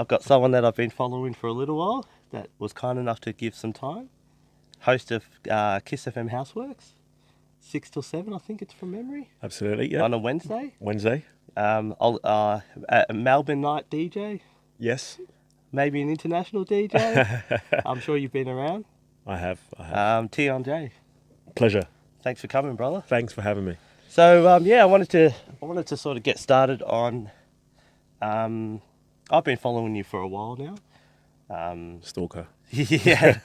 I've got someone that I've been following for a little while that was kind enough to give some time. Host of Kiss FM HouseWerks, 6 till 7, I think it's from memory. Absolutely, yeah. On a Wednesday. Wednesday. A Melbourne night DJ. Yes. Maybe an international DJ. I'm sure you've been around. I have. Teon Jay. Pleasure. Thanks for coming, brother. Thanks for having me. So I wanted to sort of get started on. I've been following you for a while now. Stalker. Yeah.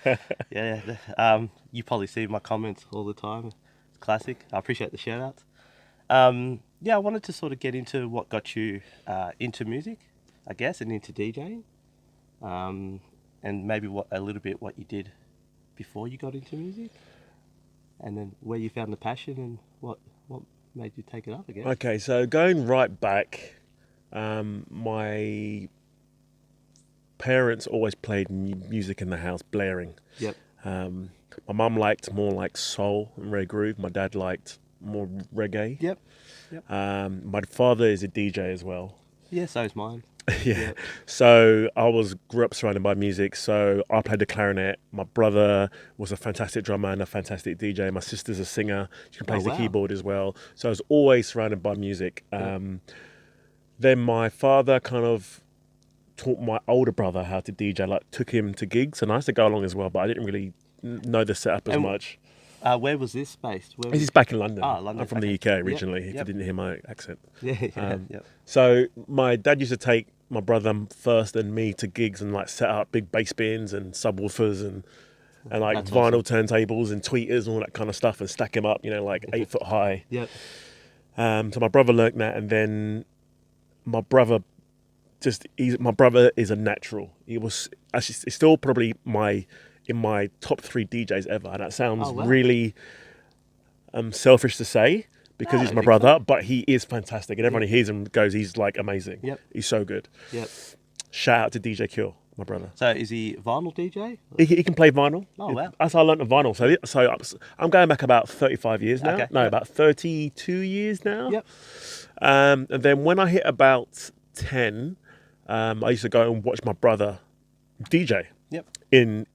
You probably see my comments all the time. It's classic. I appreciate the shout outs. I wanted to sort of get into what got you into music, I guess, and into DJing. And maybe a little bit what you did before you got into music, and then where you found the passion and what made you take it up, I guess. Okay, so going right back, my parents always played music in the house, blaring. Yep. My mum liked more like soul and reggae groove. My dad liked more reggae. Yep. My father is a DJ as well. Yeah, so is mine. Yeah. Yep. So grew up surrounded by music. So I played the clarinet. My brother was a fantastic drummer and a fantastic DJ. My sister's a singer. She plays the keyboard as well. So I was always surrounded by music. Then my father kind of taught my older brother how to DJ, like took him to gigs, and I used to go along as well, but I didn't really know the setup as much. Where was this based? This is back in London. London. I'm from the UK originally, if you didn't hear my accent. Yeah. So my dad used to take my brother first and me to gigs and like set up big bass bins and subwoofers and like That's vinyl awesome. turntables and tweeters and all that kind of stuff and stack them up, like 8 foot high. Yep. So my brother learnt that, and then my brother is a natural. He was actually he's still probably in my top 3 DJs ever, and that sounds really selfish to say because he's my brother, but he is fantastic, and everyone who hears him goes, he's like amazing. Yep. He's so good. Yep. Shout out to DJ Cure, my brother. So is he vinyl DJ? He can play vinyl. Oh wow. That's how I learned the vinyl. So I'm going back about 35 years now. Okay. About 32 years now. Yep. And then when I hit about 10, I used to go and watch my brother DJ. Yep. In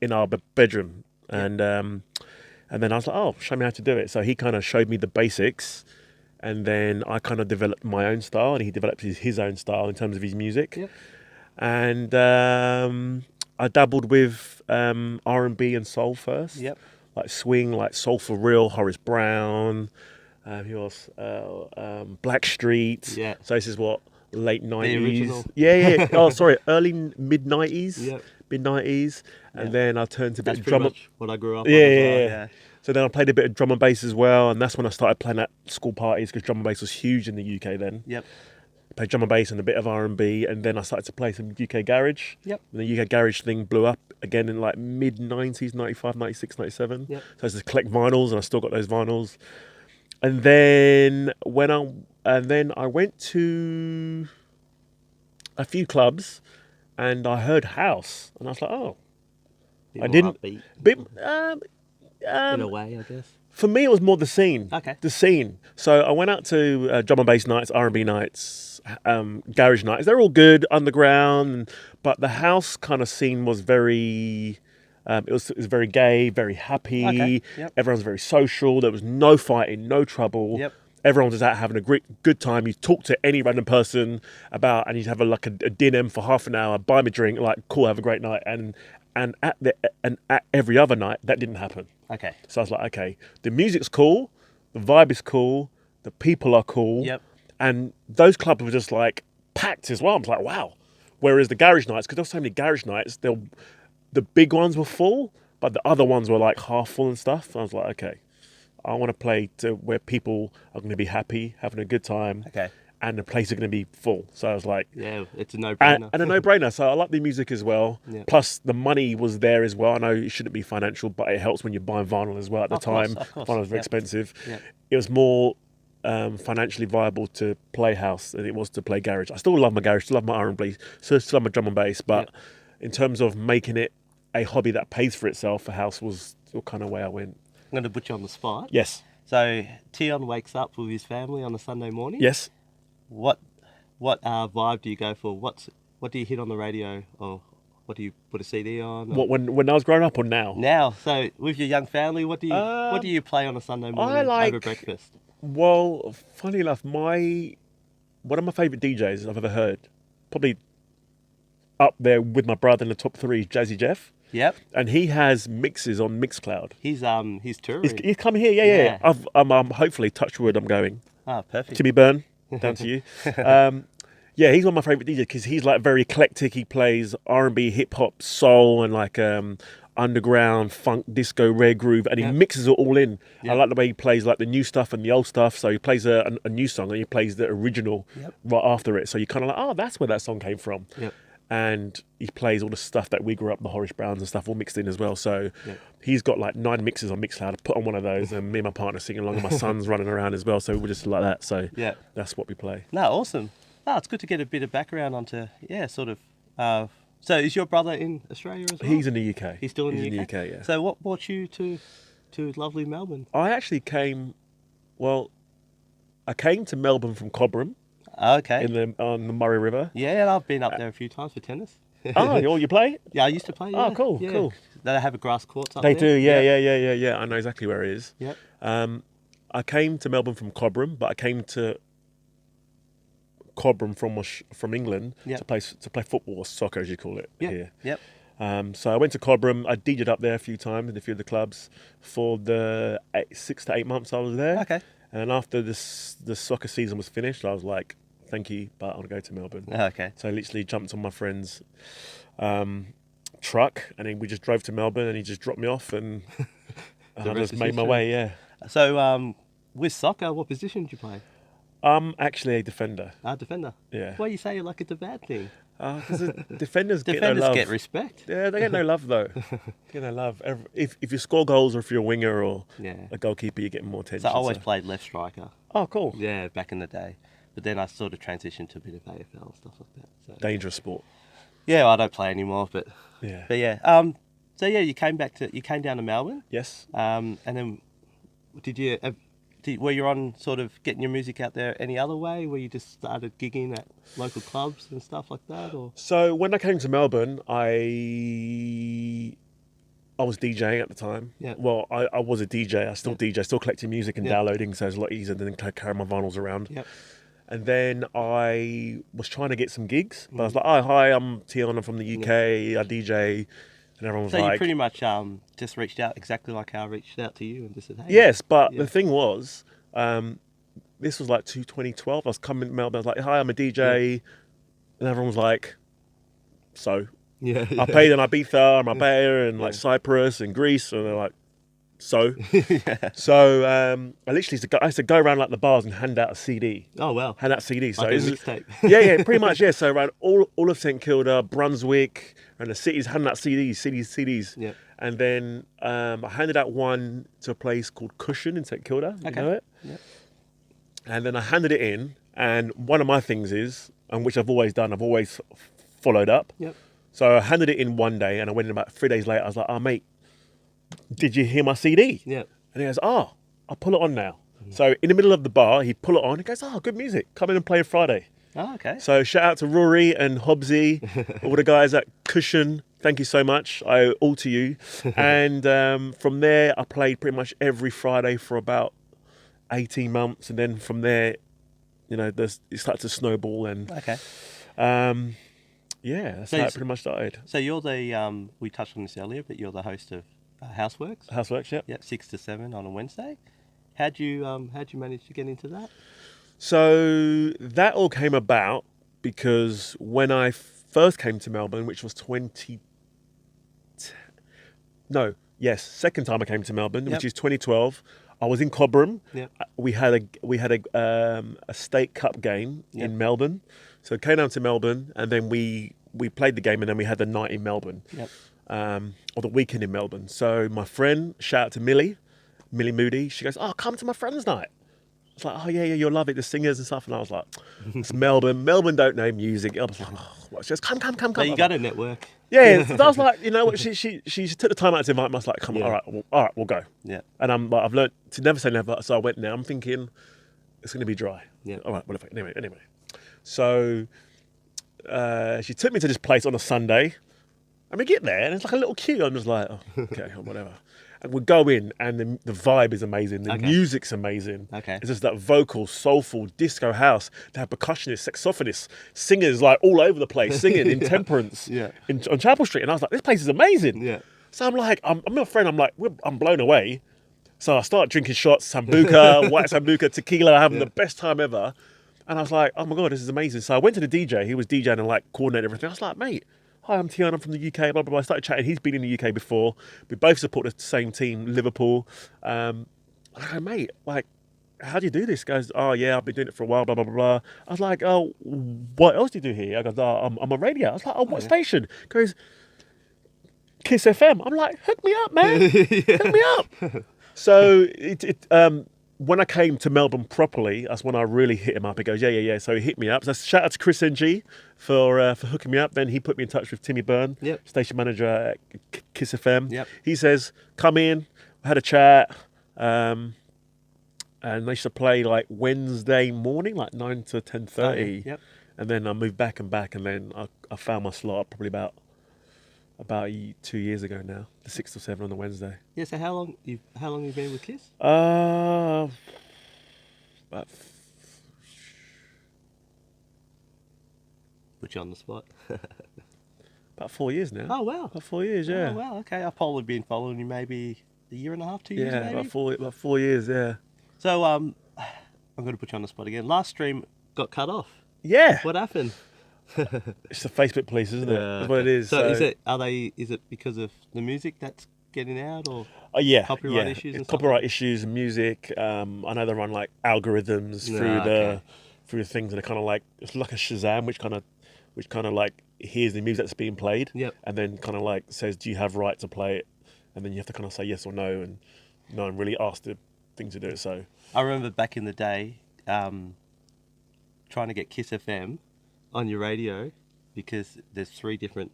our bedroom, and then I was like, oh, show me how to do it. So he kind of showed me the basics, and then I kind of developed my own style, and he developed his own style in terms of his music. Yep. And I dabbled with R&B and soul first. Yep. Like swing, like Soul for Real, Horace Brown, who else? Blackstreet. Yeah. So this is what, late 90s? The original. Yeah. Oh, sorry, early mid-90s. Yep. Mid-90s. And then I turned to a bit That's of pretty drum. much what I grew up on Yeah, as well. yeah. So then I played a bit of drum and bass as well, and that's when I started playing at school parties because drum and bass was huge in the UK then. Yep. Played drum and bass and a bit of R&B, and then I started to play some UK garage. Yep. And the UK garage thing blew up again in like mid-90s, 95, 96, 97. Yep. So I used to collect vinyls, and I still got those vinyls. And then I went to a few clubs, and I heard house, and I was like, oh. Bit I more didn't. upbeat. In a way, I guess. For me, it was more the scene. Okay. The scene. So I went out to drum and bass nights, R&B nights, garage nights. They're all good, underground, but the house kind of scene was very. It was very gay, very happy. Okay. Yep. Everyone was very social. There was no fighting, no trouble. Yep. Everyone was out having a good time. You talk to any random person and you'd have a dinner for half an hour, buy me a drink, like cool, have a great night. And at every other night, that didn't happen. Okay. So I was like, okay, the music's cool, the vibe is cool, the people are cool. Yep. And those clubs were just like packed as well. I was like, wow. Whereas the garage nights, because there were so many garage nights, the big ones were full, but the other ones were like half full and stuff. I was like, okay, I want to play to where people are going to be happy, having a good time. Okay. And the place is going to be full. So I was like... Yeah, it's a no-brainer. And a no-brainer. So I like the music as well. Yeah. Plus, the money was there as well. I know it shouldn't be financial, but it helps when you're buying vinyl as well at the time. Of course. Vinyl was very expensive. Yep. It was more financially viable to play house than it was to play garage. I still love my garage, still love my R&B, still love my drum and bass, but in terms of making it a hobby that pays for itself, the house was the kind of way I went. I'm going to put you on the spot. Yes. So Teon wakes up with his family on a Sunday morning. Yes. What vibe do you go for? What's what do you hit on the radio, or what do you put a CD on? What, when I was growing up or now? Now, so with your young family, what do you play on a Sunday morning over breakfast? Well, funny enough, one of my favourite DJs I've ever heard, probably up there with my brother in the top 3, is Jazzy Jeff. Yep. And he has mixes on Mixcloud. He's touring. He's coming here, yeah. I'm hopefully, touch wood, I'm going. Ah, perfect. Timmy Byrne, down to you. Yeah, he's one of my favourite DJs because he's like very eclectic. He plays R&B, hip hop, soul, and like underground, funk, disco, rare groove, and he mixes it all in. I like the way he plays like the new stuff and the old stuff. So he plays a new song and he plays the original right after it. So you're kind of like, oh, that's where that song came from. Yep. And he plays all the stuff that we grew up, the Horace Browns and stuff, all mixed in as well. So he's got like 9 mixes on Mixcloud. I put on one of those, and me and my partner singing along, and my son's running around as well. So we're just like that. So that's what we play. No, awesome. No, it's good to get a bit of background onto sort of. So is your brother in Australia as well? He's in the UK. He's still in the UK, yeah. So what brought you to lovely Melbourne? I actually came to Melbourne from Cobram. Okay. On the Murray River. Yeah, and I've been up there a few times for tennis. Oh, you play? Yeah, I used to play. Yeah. Oh, cool, yeah. cool. They have a grass courts up there. there. They do, yeah. I know exactly where it is. Yep. I came to Melbourne from Cobram, but I came to Cobram from England to play football or soccer, as you call it here. Yep. So I went to Cobram. I DJ'd up there a few times in a few of the clubs for the 6 to 8 months I was there. Okay. And after the soccer season was finished, I was like, thank you, but I want to go to Melbourne. Okay. So I literally jumped on my friend's truck, and then we just drove to Melbourne, and he just dropped me off, and I just made my way, yeah. So with soccer, what position did you play? I'm actually a defender. Defender? Yeah. Why you say like it's a bad thing? Because defenders get no love. Get respect. Yeah, they get no love, though. Get no love. If you score goals, or if you're a winger or a goalkeeper, you get more attention. So I always played left striker. Oh, cool. Yeah, back in the day. But then I sort of transitioned to a bit of AFL, stuff like that. So. Dangerous sport. Yeah, I don't play anymore, but yeah. So yeah, you came down to Melbourne. Yes. And then were you on sort of getting your music out there any other way? Where you just started gigging at local clubs and stuff like that, or? So when I came to Melbourne, I was DJing at the time. Yeah. Well, I was a DJ. I still DJ, still collecting music and downloading, so it's a lot easier than carry my vinyls around. Yep. And then I was trying to get some gigs, but I was like, oh, hi, I'm Teon, I'm from the UK, I DJ, and everyone was like... So you pretty much just reached out exactly like how I reached out to you and just said, hey. Yes, but the thing was, this was like 2012, I was coming to Melbourne, I was like, hi, I'm a DJ, and everyone was like, so? Yeah. I played in Ibiza, and Marbella, and like Cyprus and Greece, and they're like, so? So I literally used to go around like the bars and hand out a CD. Oh, wow. Hand out CDs. So like a mixtape. yeah, pretty much, yeah. So around all of St Kilda, Brunswick, and the cities, handing out CDs. Yeah. And then I handed out one to a place called Cushion in St Kilda. You know it? Yeah. And then I handed it in, and one of my things is, and which I've always done, I've always followed up. Yep. So I handed it in one day, and I went in about 3 days later. I was like, oh, mate, did you hear my CD? Yeah. And he goes, oh, I'll pull it on now. So in the middle of the bar, he pull it on. He goes, oh, good music. Come in and play Friday. Oh, okay. So shout out to Rory and Hobbsy, all the guys at Cushion. Thank you so much. I owe all to you. And from there, I played pretty much every Friday for about 18 months. And then from there, it started to snowball. And that's how it pretty much started. So you're the, we touched on this earlier, but you're the host of HouseWerks. HouseWerks, yeah. Yep, 6 to 7 on a Wednesday. How'd you manage to get into that? So that all came about because when I first came to Melbourne, which was second time I came to Melbourne, which is 2012. I was in Cobram. Yep. We had a state cup game in Melbourne, so I came down to Melbourne, and then we played the game, and then we had the night in Melbourne. Yep. Or the weekend in Melbourne. So my friend, shout out to Millie Moody, she goes, oh, come to my friend's night. I was like, oh yeah, you'll love it, the singers and stuff. And I was like, it's Melbourne. Melbourne don't know music. I was like, oh, she goes, come. So you got a network. Yeah, so I was like, you know what, she took the time out to invite me. I was like, come on, all right, we'll go. Yeah. And I've learned to never say never. So I went now. I'm thinking, it's going to be dry. Yeah. All right, well, anyway. So she took me to this place on a Sunday, and we get there, and it's like a little queue. I'm just like, oh, okay, whatever. And we go in, and the vibe is amazing. The music's amazing. Okay. It's just that vocal, soulful, disco house. They have percussionists, saxophonists, singers like all over the place, singing in Temperance on Chapel Street. And I was like, this place is amazing. Yeah. So I'm like, I'm with a friend, I'm blown away. So I start drinking shots, sambuca, white sambuca, tequila, having the best time ever. And I was like, oh my God, this is amazing. So I went to the DJ. He was DJing and like coordinating everything. I was like, mate, hi, I'm Teon, I'm from the UK, blah, blah, blah. I started chatting. He's been in the UK before. We both support the same team, Liverpool. I go, mate, like, how do you do this? He goes, oh, yeah, I've been doing it for a while, blah, blah, blah, blah. I was like, oh, what else do you do here? I go, oh, I'm on radio. I was like, oh, what station? He goes, Kiss FM. I'm like, hook me up, man. Hook me up. So when I came to Melbourne properly, that's when I really hit him up. He goes, yeah. So he hit me up. So shout out to Chris NG for hooking me up. Then he put me in touch with Timmy Byrne, station manager at Kiss FM. Yep. He says, come in. I had a chat. And they used to play like Wednesday morning, like 9 to 10:30. Yep. And then I moved back, and then I found my slot probably about 2 years ago now, the 6 to 7 on the Wednesday. Yeah. So how long you been with Kiss? About Put you on the spot. about 4 years now. Oh wow. About 4 years, yeah. Oh wow. Okay. I've probably been following you maybe a year and a half, 2 years. Yeah, maybe? about 4 years, yeah. So I'm going to put you on the spot again. Last stream got cut off. Yeah. What happened? It's the Facebook police, isn't it? That's what it is. So is it because of the music that's getting out, or yeah, copyright issues and stuff? Copyright issues, music. I know they run like algorithms through the things, and they're kind of like, it's like a Shazam, which kind of like hears the music that's being played, and then kind of like says, do you have right to play it? And then you have to kind of say yes or no, and no one really asked the thing to do it. So I remember back in the day, trying to get Kiss FM on your radio, because there's 3 different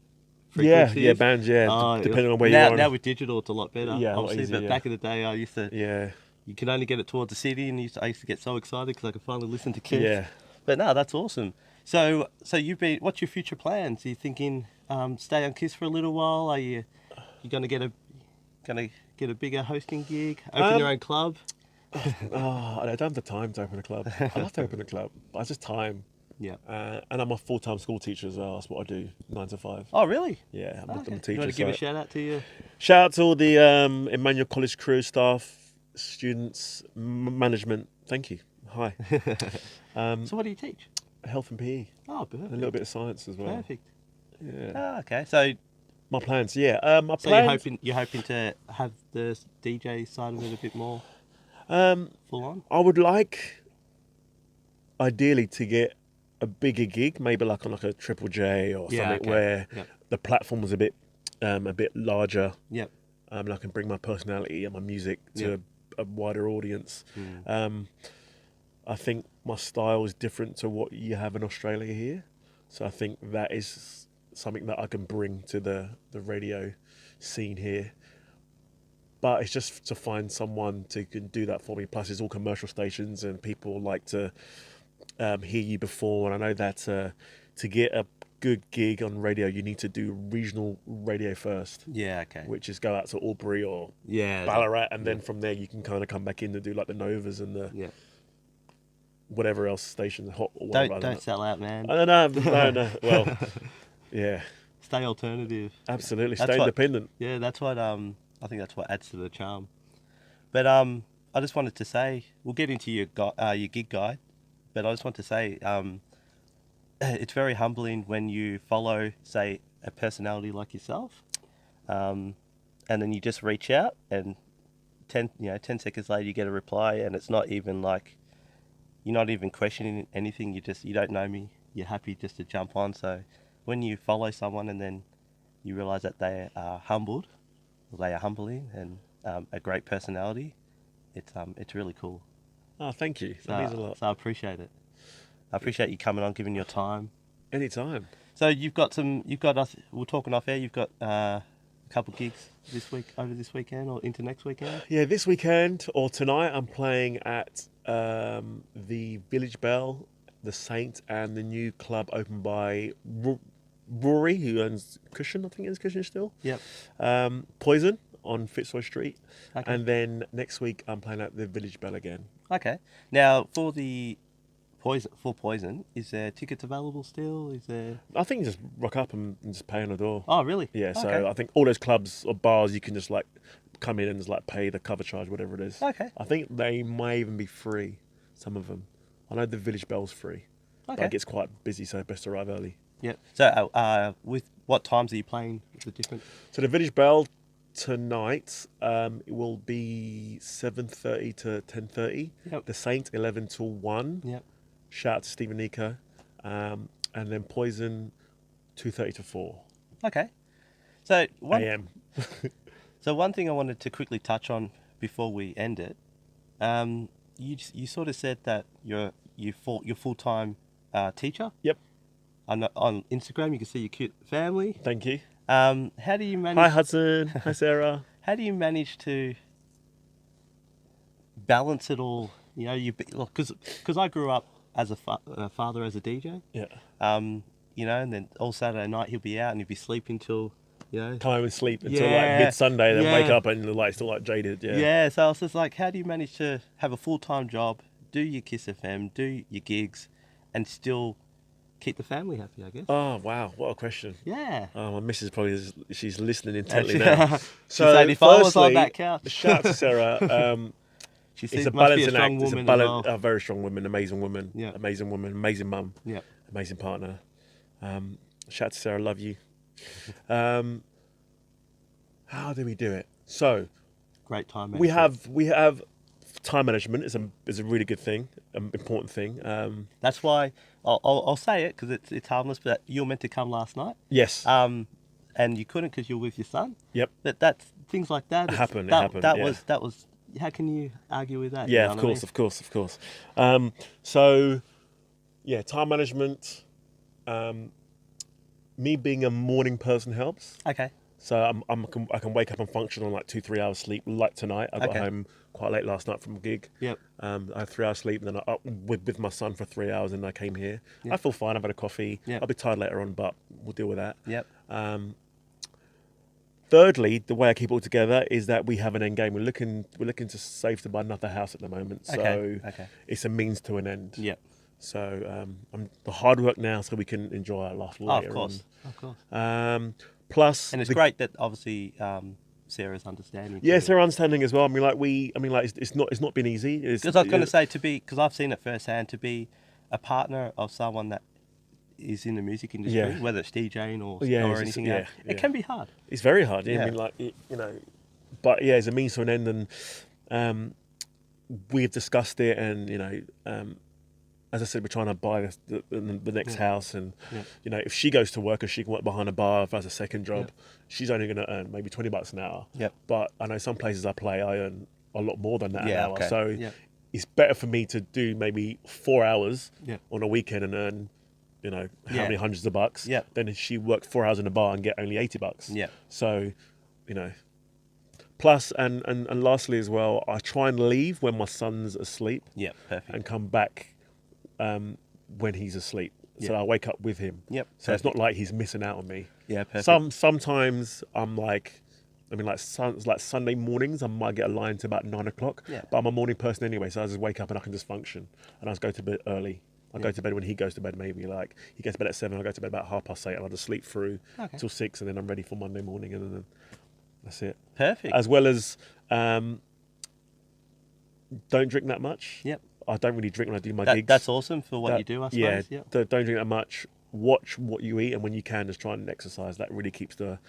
frequencies. Yeah, bands, depending on where you are. Now with digital, it's a lot better. Yeah, obviously, easier, but back in the day, I used to. Yeah. You can only get it towards the city, and I used to get so excited because I could finally listen to Kiss. Yeah. But no, that's awesome. So what's your future plans? Are you thinking stay on Kiss for a little while? Are you going to get a bigger hosting gig? Open your own club? I don't have the time to open a club. I'd love to open a club, but it's just time. Yeah. And I'm a full-time school teacher as well. That's what I do, 9 to 5. Oh, really? Yeah, I'm a teacher. You want to give a shout out to you? Shout out to all the Emmanuel College crew, staff, students, management. Thank you. Hi. So what do you teach? Health and PE. Oh, perfect. And a little bit of science as well. Perfect. Yeah. Oh, okay. So my plans, yeah. You're hoping to have the DJ side of it a bit more full on? I would like, ideally, to get a bigger gig, maybe like on like a Triple J or something where the platform was a bit larger. Yep. And I can bring my personality and my music to a wider audience. I think my style is different to what you have in Australia here. So I think that is something that I can bring to the radio scene here. But it's just to find someone to can do that for me. Plus, it's all commercial stations and people like to hear you before. And I know that to get a good gig on radio, you need to do regional radio first. Yeah, okay. Which is go out to Albury or Ballarat, and then from there you can kind of come back in and do like the Novas and the whatever else station. Hot or whatever. Don't sell out, man. No. Well, yeah. Stay alternative. Absolutely, stay independent. Yeah, that's what I think that's what adds to the charm. But I just wanted to say, we'll get into your gig guide, but I just want to say it's very humbling when you follow, say, a personality like yourself, and then you just reach out, and 10 seconds later you get a reply, and it's not even like you're not even questioning anything. You don't know me. You're happy just to jump on. So when you follow someone and then you realise that they are humbled, or they are humbling, and a great personality, it's really cool. Oh, thank you. That means a lot. So I appreciate it. I appreciate you coming on, giving your time. Anytime. So we're talking off air, you've got a couple of gigs over this weekend or into next weekend? Yeah, this weekend or tonight I'm playing at the Village Bell the Saint, and the new club opened by Rory, who owns Cushion. I think it's Cushion still. Yep. Poison on Fitzroy Street. Okay. And then next week I'm playing at the Village Bell again. Okay. Now for the Poison, is there tickets available still? Is there? I think you just rock up and just pay on the door. Oh, really? Yeah. So Okay. I think all those clubs or bars you can just like come in and just like pay the cover charge, whatever it is. Okay. I think they may even be free. Some of them. I know the Village Bell's free. Okay. But it gets quite busy, so best to arrive early. Yep. So with what times are you playing? The different. So the Village Bell tonight, it will be 7:30 to 10:30. Yep. The Saint 11 till 1. Yep. Shout out to Stephen Nico. And then Poison 2:30 to 4 Okay. So a.m. So one thing I wanted to quickly touch on before we end it, you sort of said that you're full-time teacher. Yep. On Instagram, you can see your cute family. Thank you. How do you manage? Hi Hudson. Hi Sarah. How do you manage to balance it all? You know, because I grew up as a father as a DJ. Yeah. You know, and then all Saturday night he'll be out and he'll be sleeping till, you know. Come home and sleep until Yeah. like mid-Sunday, then Yeah. wake up and the light's still like jaded. Yeah. Yeah. So I was just like, how do you manage to have a full-time job, do your Kiss FM, do your gigs, and still keep the family happy? I guess. Oh wow, what a question. Yeah. Oh, my missus probably she's listening intently Actually, now. she said if I was on that couch. shout out to Sarah. She It's sees a must be a balancing strong act. It's woman as well. a very strong woman, amazing woman, Yeah. amazing woman, amazing mum, Yeah. amazing partner. Shout out to Sarah, love you. How do we do it? So Great time. we management. have time management is a really good thing, important thing. That's why I'll say it because it's harmless. But you were meant to come last night. Yes. And you couldn't because you were with your son. Yep. That's things like that. It happened. That Yeah. was. How can you argue with that? Yeah, You know of what I course, mean? of course. So, yeah, time management. Me being a morning person helps. Okay. So I can wake up and function on like 2-3 hours sleep. Like tonight, I got Okay. home quite late last night from a gig. Yep. I had 3 hours sleep, and then I up with my son for 3 hours, and I came here. Yep. I feel fine. I've had a coffee. Yep. I'll be tired later on, but we'll deal with that. Yep. Thirdly, the way I keep it all together is that we have an end game. We're looking to save to buy another house at the moment. So Okay. it's a means to an end. Yep. So I'm the hard work now, so we can enjoy our life Oh, later of course. Of course. on. Plus, And it's great that obviously Sarah's understanding. Yes, they're understanding as well. I mean, it's not been easy. Because I was going to say because I've seen it firsthand, to be a partner of someone that is in the music industry, Yeah. whether it's DJing or anything else, yeah. it can be hard. It's very hard. Yeah. Yeah. I mean, but yeah, it's a means to an end, and we've discussed it, and as I said, we're trying to buy the next house, and if she goes to work, or she can work behind a bar if has a second job, she's only going to earn maybe $20 an hour. Yep. But I know some places I play, I earn a lot more than that an hour. Okay. So Yeah. it's better for me to do maybe 4 hours Yeah. on a weekend and earn, how Yeah. many hundreds of bucks. Yeah. Than if she worked 4 hours in a bar and get only $80. Yeah. So, plus and lastly as well, I try and leave when my son's asleep Yeah. Perfect. and come back when he's asleep. So Yeah. I wake up with him. Yep. So it's not like he's missing out on me. Yeah. Perfect. Sometimes I'm like, like Sunday mornings, I might get a line to about 9 o'clock. Yeah. But I'm a morning person anyway, so I just wake up and I can just function. And I just go to bed early. I go to bed when he goes to bed, maybe like he gets to bed at 7. I go to bed about 8:30, and I just sleep through till 6, and then I'm ready for Monday morning, and then that's it. Perfect. As well as don't drink that much. Yep. I don't really drink when I do my gigs. That's awesome for what you do, I suppose. Yeah, don't drink that much. Watch what you eat, and when you can, just try and exercise. That really keeps the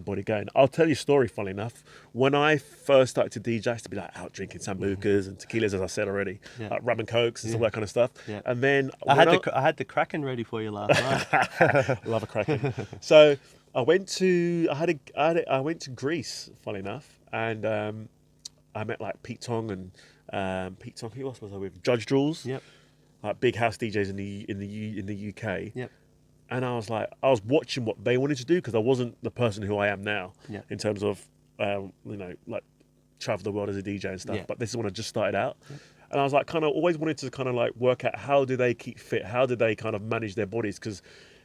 body going. I'll tell you a story, funny enough. When I first started to DJ, I used to be like out drinking sambucas and tequilas, as I said already, like rum and cokes and all that kind of stuff. Yeah. And then I had the Kraken ready for you last night. love a Kraken. So I went to Greece, funny enough, and I met like Pete Tong and Pete Tong. Who else was I with? Judge Jules. Yep. Like big house DJs in the UK. Yep. And I was watching what they wanted to do, because I wasn't the person who I am now in terms of like travel the world as a DJ and stuff. Yeah. But this is when I just started out, And I was like, kind of always wanted to kind of like work out how do they keep fit? How do they kind of manage their bodies? Because,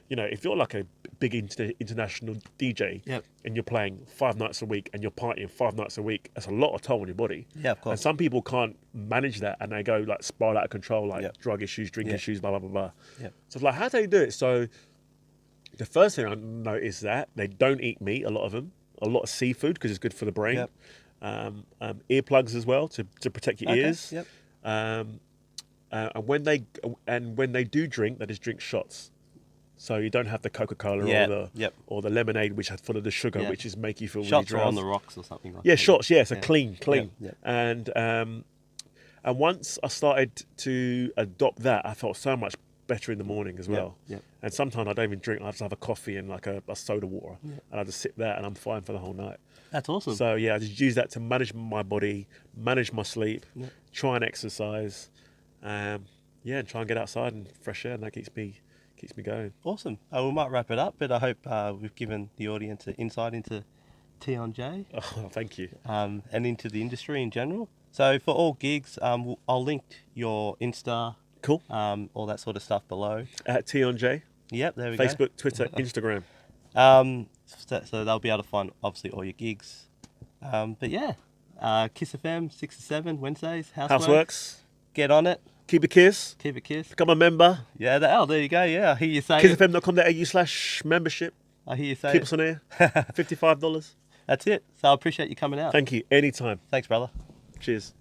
you know, if you're like a big international DJ Yep. and you're playing 5 nights a week and you're partying 5 nights a week, that's a lot of toll on your body. Yeah, of course. And some people can't manage that and they go like spiral out of control, like Yep. drug issues, drink issues, blah, blah, blah, blah. Yep. So it's like, how do they do it? So the first thing I noticed that they don't eat meat, a lot of them, a lot of seafood because it's good for the brain. Yep. Earplugs as well to protect your ears. Yep. And when they do drink, they just drink shots. So you don't have the Coca-Cola or the lemonade, which has full of the sugar, which is make you feel shots really are on drowsy. the rocks or something like Yeah, that. shots. Yeah, so clean. Yeah. And once I started to adopt that, I felt so much better in the morning as well. Yeah. And sometimes I don't even drink. I just have a coffee and like a soda water, and I just sit there and I'm fine for the whole night. That's awesome. So yeah, I just use that to manage my body, manage my sleep, try and exercise, and try and get outside and fresh air, and that keeps me going. Awesome. We might wrap it up, but I hope we've given the audience an insight into Teon Jay. Oh, thank you. And into the industry in general. So for all gigs, I'll link your Insta, Cool. all that sort of stuff below. At Teon Jay. Yep, there we Facebook, Twitter, Instagram. So they'll be able to find obviously all your gigs. But yeah, Kiss FM 6 to 7 Wednesdays. HouseWerks. Get on it. Keep a kiss. Keep it kiss. Become a member. Yeah, there you go. Yeah, I hear you say kissfm.com.au/membership. I hear you say Keep us on air. $55. That's it. So I appreciate you coming out. Thank you. Anytime. Thanks, brother. Cheers.